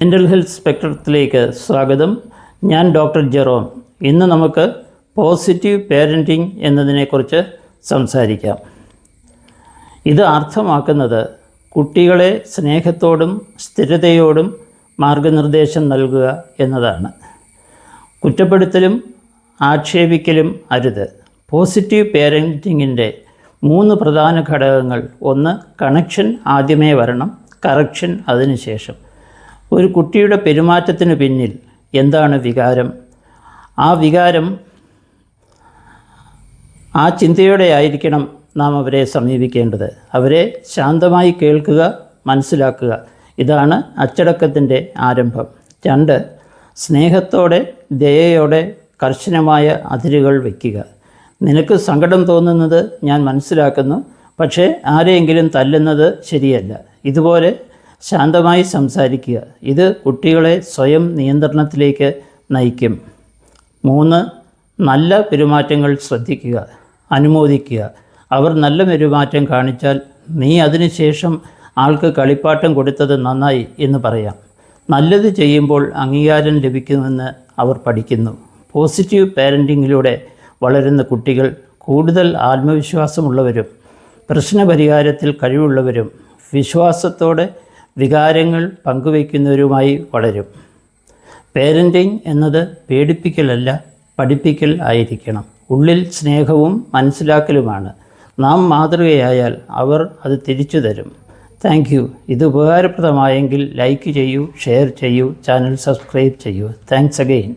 Mental health സ്പെക്ട്രത്തിലേക്ക് സ്വാഗതം. ഞാൻ doctor Jerome. ഇന്ന് നമുക്ക് പോസിറ്റീവ് പേരൻറ്റിംഗ് എന്നതിനെക്കുറിച്ച് സംസാരിക്കാം. ഇത് അർത്ഥമാക്കുന്നത് കുട്ടികളെ സ്നേഹത്തോടും സ്ഥിരതയോടും മാർഗനിർദ്ദേശം നൽകുക എന്നതാണ്. കുറ്റപ്പെടുത്തലും ആക്ഷേപിക്കലും അരുത്. പോസിറ്റീവ് പേരൻറ്റിങ്ങിൻ്റെ 3 പ്രധാന ഘടകങ്ങൾ. 1, കണക്ഷൻ ആദ്യമേ വരണം, കറക്ഷൻ അതിനുശേഷം. ഒരു കുട്ടിയുടെ പെരുമാറ്റത്തിന് പിന്നിൽ എന്താണ് വികാരം? ആ വികാരം, ആ ചിന്തയോടെ ആയിരിക്കണം നാം അവരെ സമീപിക്കേണ്ടത്. അവരെ ശാന്തമായി കേൾക്കുക, മനസ്സിലാക്കുക. ഇതാണ് അച്ചടക്കത്തിൻ്റെ ആരംഭം. 2, സ്നേഹത്തോടെ ദയയോടെ കർശനമായ അതിരുകൾ വയ്ക്കുക. നിനക്ക് സങ്കടം തോന്നുന്നത് ഞാൻ മനസ്സിലാക്കുന്നു, പക്ഷേ ആരെയെങ്കിലും തല്ലുന്നത് ശരിയല്ല. ഇതുപോലെ ശാന്തമായി സംസാരിക്കുക. ഇത് കുട്ടികളെ സ്വയം നിയന്ത്രണത്തിലേക്ക് നയിക്കും. 3, നല്ല പെരുമാറ്റങ്ങൾ ശ്രദ്ധിക്കുക, അനുമോദിക്കുക. അവർ നല്ല പെരുമാറ്റം കാണിച്ചാൽ നീ അതിനുശേഷം ആൾക്ക് കളിപ്പാട്ടം കൊടുത്തത് നന്നായി എന്ന് പറയാം. നല്ലത് ചെയ്യുമ്പോൾ അംഗീകാരം ലഭിക്കുമെന്ന് അവർ പഠിക്കുന്നു. പോസിറ്റീവ് പാരൻറ്റിങ്ങിലൂടെ വളരുന്ന കുട്ടികൾ കൂടുതൽ ആത്മവിശ്വാസമുള്ളവരും പ്രശ്നപരിഹാരത്തിൽ കഴിവുള്ളവരും വിശ്വാസത്തോടെ വികാരങ്ങൾ പങ്കുവയ്ക്കുന്നവരുമായി വളരും. പേരൻറ്റിങ് എന്നത് പേടിപ്പിക്കലല്ല, പഠിപ്പിക്കൽ ആയിരിക്കണം. ഉള്ളിൽ സ്നേഹവും മനസ്സിലാക്കലുമാണ്. നാം മാതൃകയായാൽ അവർ അത് തിരിച്ചു തരും. Thank you. ഇത് ഉപകാരപ്രദമായെങ്കിൽ ലൈക്ക് ചെയ്യൂ, ഷെയർ ചെയ്യൂ, ചാനൽ സബ്സ്ക്രൈബ് ചെയ്യൂ. Thanks again.